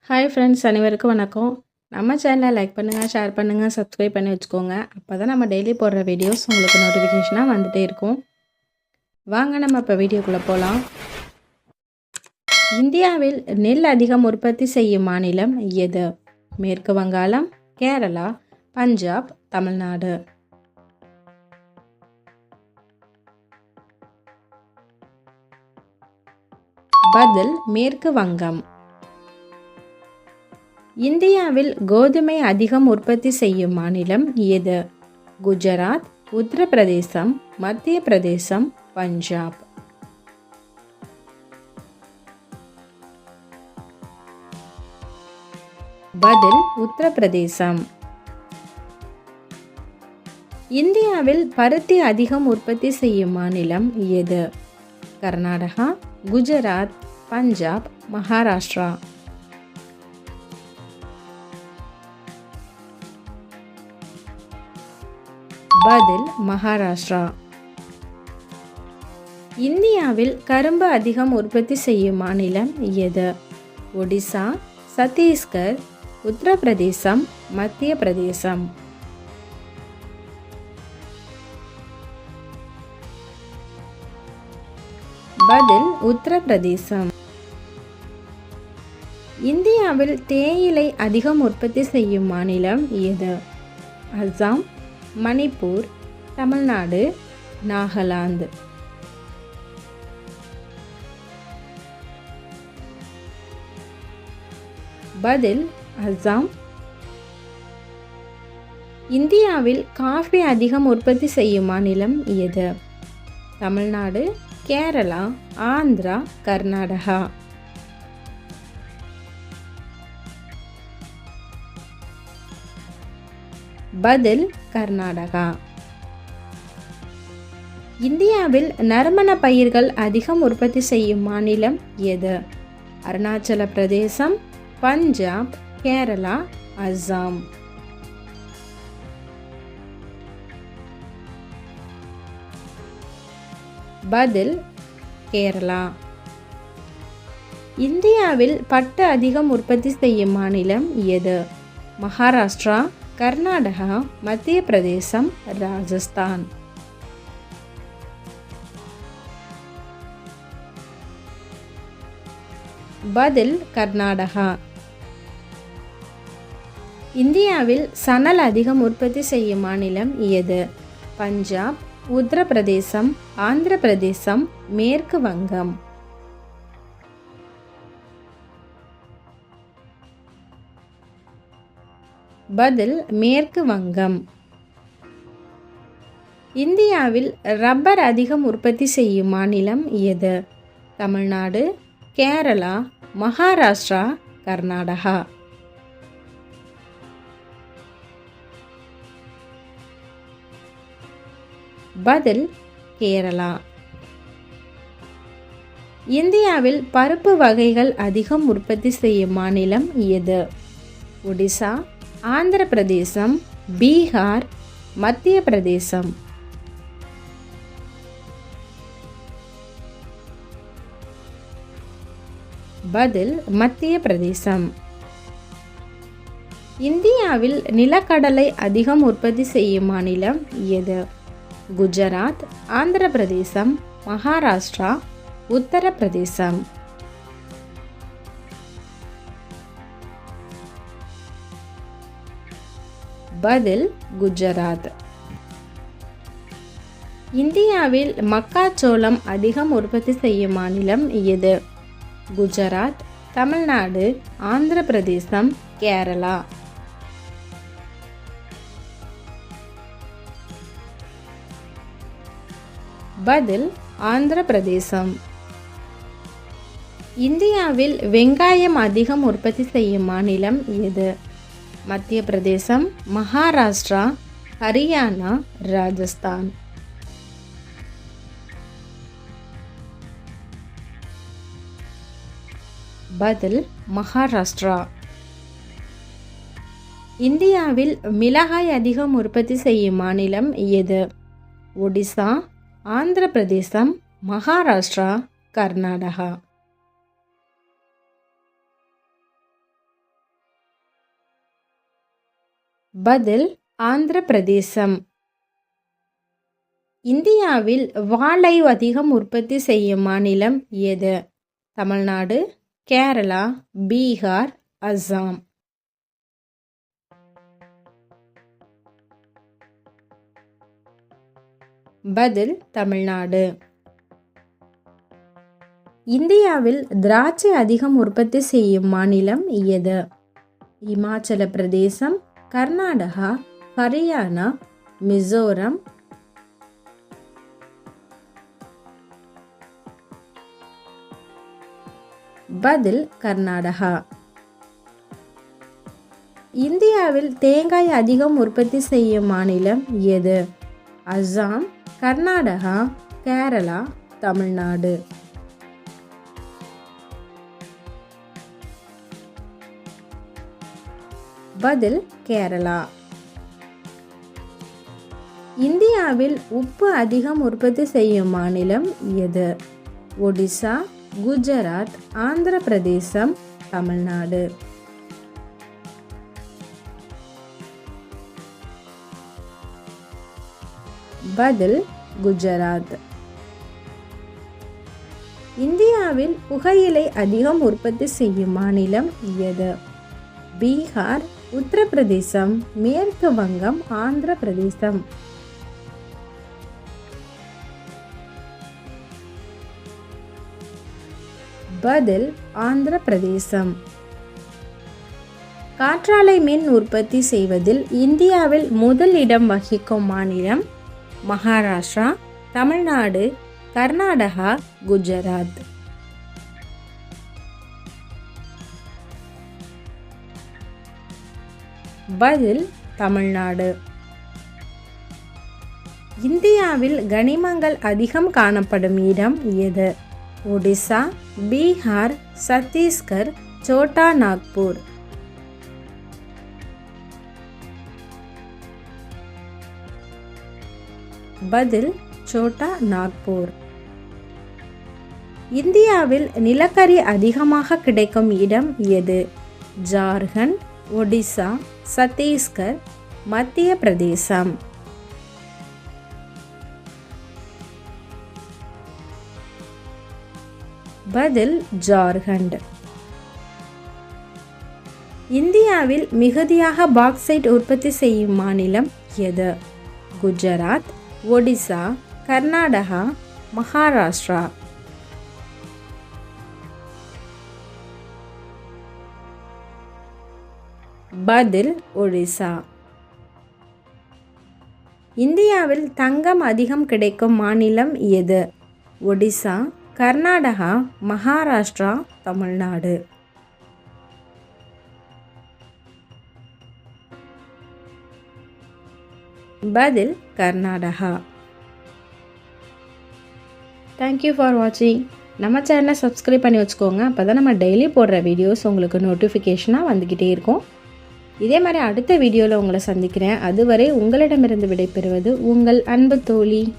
Hi friends, அனைவருக்கும் வணக்கம். நம்ம சேனலை லைக் பண்ணுங்கள், ஷேர் பண்ணுங்கள், சப்ஸ்கிரைப் பண்ணி வச்சுக்கோங்க. அப்போ தான் நம்ம டெய்லி போடுற வீடியோஸ் உங்களுக்கு நோட்டிஃபிகேஷனாக வந்துகிட்டே இருக்கும். வாங்க நம்ம இப்போ வீடியோக்குள்ளே போகலாம். இந்தியாவில் நெல் அதிகம் உற்பத்தி செய்யும் மாநிலம் எது? மேற்கு வங்காளம், கேரளா, பஞ்சாப், தமிழ்நாடு. பதில் மேற்கு வங்கம். இந்தியாவில் கோதுமை அதிகம் உற்பத்தி செய்யும் மாநிலம் எது? குஜராத், உத்தரப்பிரதேசம், மத்திய பிரதேசம், பஞ்சாப். பதில் உத்தரப்பிரதேசம். இந்தியாவில் பருத்தி அதிகம் உற்பத்தி செய்யும் மாநிலம் எது? கர்நாடகா, குஜராத், பஞ்சாப், மகாராஷ்டிரா. பதில் மகாராஷ்டிரா. இந்தியாவில் கரும்பு அதிகம் உற்பத்தி செய்யும் மாநிலம் எது? ஒடிசா, சத்தீஸ்கர், உத்தரப்பிரதேசம், மத்திய பிரதேசம். பதில் உத்தரப்பிரதேசம். இந்தியாவில் தேயிலை அதிகம் உற்பத்தி செய்யும் மாநிலம் எது? அசாம், மணிப்பூர், தமிழ்நாடு, நாகாலாந்து. பதில் அசாம். இந்தியாவில் காஃபி அதிகம் உற்பத்தி செய்யும் மாநிலம் எது? தமிழ்நாடு, கேரளா, ஆந்திரா, கர்நாடகா. பதில் கர்நாடகா. இந்தியாவில் நறுமண பயிர்கள் அதிகம் உற்பத்தி செய்யும் மாநிலம் எது? அருணாச்சல பிரதேசம், பஞ்சாப், கேரளா, அசாம். பதில் கேரளா. இந்தியாவில் பட்டு அதிகம் உற்பத்தி செய்யும் மாநிலம் எது? மகாராஷ்டிரா, கர்நாடகா, மத்திய பிரதேசம், ராஜஸ்தான். பதில் கர்நாடகா. இந்தியாவில் சணல் அதிகம் உற்பத்தி செய்யும் மாநிலம் எது? பஞ்சாப், உத்தரப்பிரதேசம், ஆந்திர பிரதேசம், மேற்கு வங்கம். பதில் மேற்கு வங்கம். இந்தியாவில் ரப்பர் அதிகம் உற்பத்தி செய்யும் மாநிலம் எது? தமிழ்நாடு, கேரளா, மகாராஷ்டிரா, கர்நாடகா. பதில் கேரளா. இந்தியாவில் பருப்பு வகைகள் அதிகம் உற்பத்தி செய்யும் மாநிலம் எது? ஒடிசா, ஆந்திர பிரதேசம், பீகார், மத்திய பிரதேசம். பதில் மத்திய பிரதேசம். இந்தியாவில் நிலக்கடலை அதிகம் உற்பத்தி செய்யும் மாநிலம் எது? குஜராத், ஆந்திர பிரதேசம், மகாராஷ்டிரா, உத்தரப்பிரதேசம். பதில் குஜராத். இந்தியாவில் மக்காச்சோளம் அதிகம் உற்பத்தி செய்யும் மாநிலம் எது? குஜராத், தமிழ்நாடு, ஆந்திர பிரதேசம், கேரளா. பதில் ஆந்திர பிரதேசம். இந்தியாவில் வெங்காயம் அதிகம் உற்பத்தி செய்யும் மாநிலம் எது? மத்திய பிரதேசம், மகாராஷ்டிரா, ஹரியானா, ராஜஸ்தான். பதில் மகாராஷ்டிரா. இந்தியாவில் மிளகாய் அதிகம் உற்பத்தி செய்யும் மாநிலம் எது? ஒடிசா, ஆந்திர பிரதேசம், மகாராஷ்டிரா, கர்நாடகா. பதில் ஆந்திர பிரதேசம். இந்தியாவில் வாழை அதிகம் உற்பத்தி செய்யும் மாநிலம் எது? தமிழ்நாடு, கேரளா, பீகார், அஸ்ஸாம். பதில் தமிழ்நாடு. இந்தியாவில் திராட்சை அதிகம் உற்பத்தி செய்யும் மாநிலம் எது? இமாச்சல பிரதேசம், கர்நாடகா, ஹரியானா, மிசோரம். பதில் கர்நாடகா. இந்தியாவில் தேங்காய் அதிகம் உற்பத்தி செய்யும் மாநிலம் எது? அஸ்ஸாம், கர்நாடகா, கேரளா, தமிழ்நாடு. பதில் கேரளா. இந்தியாவில் உப்பு அதிகம் உற்பத்தி செய்யும் மாநிலம் எது? ஒடிசா, குஜராத், ஆந்திர பிரதேசம், தமிழ்நாடு. பதில் குஜராத். இந்தியாவில் புகையிலை அதிகம் உற்பத்தி செய்யும் மாநிலம் எது? பீகார், உத்தரப்பிரதேசம், மேற்கு வங்கம், ஆந்திர பிரதேசம். பதில் ஆந்திர பிரதேசம். காற்றாலை மின் உற்பத்தி செய்வதில் இந்தியாவில் முதல் இடம் வகிக்கும் மாநிலம் மகாராஷ்டிரா, தமிழ்நாடு, கர்நாடகா, குஜராத். பதில் தமிழ்நாடு. இந்தியாவில் கனிமங்கள் அதிகம் காணப்படும் இடம் எது? ஒடிசா, பீகார், சத்தீஸ்கர், சோட்டா நாக்பூர். பதில் சோட்டா நாக்பூர். இந்தியாவில் நிலக்கரி அதிகமாக கிடைக்கும் இடம் எது? ஜார்க்கண்ட், ஒடிசா, சத்தீஸ்கர், மத்திய பிரதேசம். பதில் ஜார்க்கண்ட். இந்தியாவில் மிகுதியாக பாக்சைட் உற்பத்தி செய்யும் மாநிலம் எது? குஜராத், ஒடிசா, கர்நாடகா, மகாராஷ்டிரா. பதில் ஒடிசா. இந்தியாவில் தங்கம் அதிகம் கிடைக்கும் மாநிலம் எது? ஒடிசா, கர்நாடகா, மகாராஷ்டிரா, தமிழ்நாடு. பதில் கர்நாடகா. தேங்க்யூ ஃபார் வாட்சிங். நம்ம சேனலை சப்ஸ்கிரைப் பண்ணி வச்சுக்கோங்க. அப்போ தான் நம்ம டெய்லி போடுற வீடியோஸ் உங்களுக்கு நோட்டிஃபிகேஷனாக வந்துக்கிட்டே இருக்கும். இதே மாதிரி அடுத்த வீடியோவில் உங்களை சந்திக்கிறேன். அதுவரை உங்களிடமிருந்து விடைபெறுவது உங்கள் அன்பு தோழி.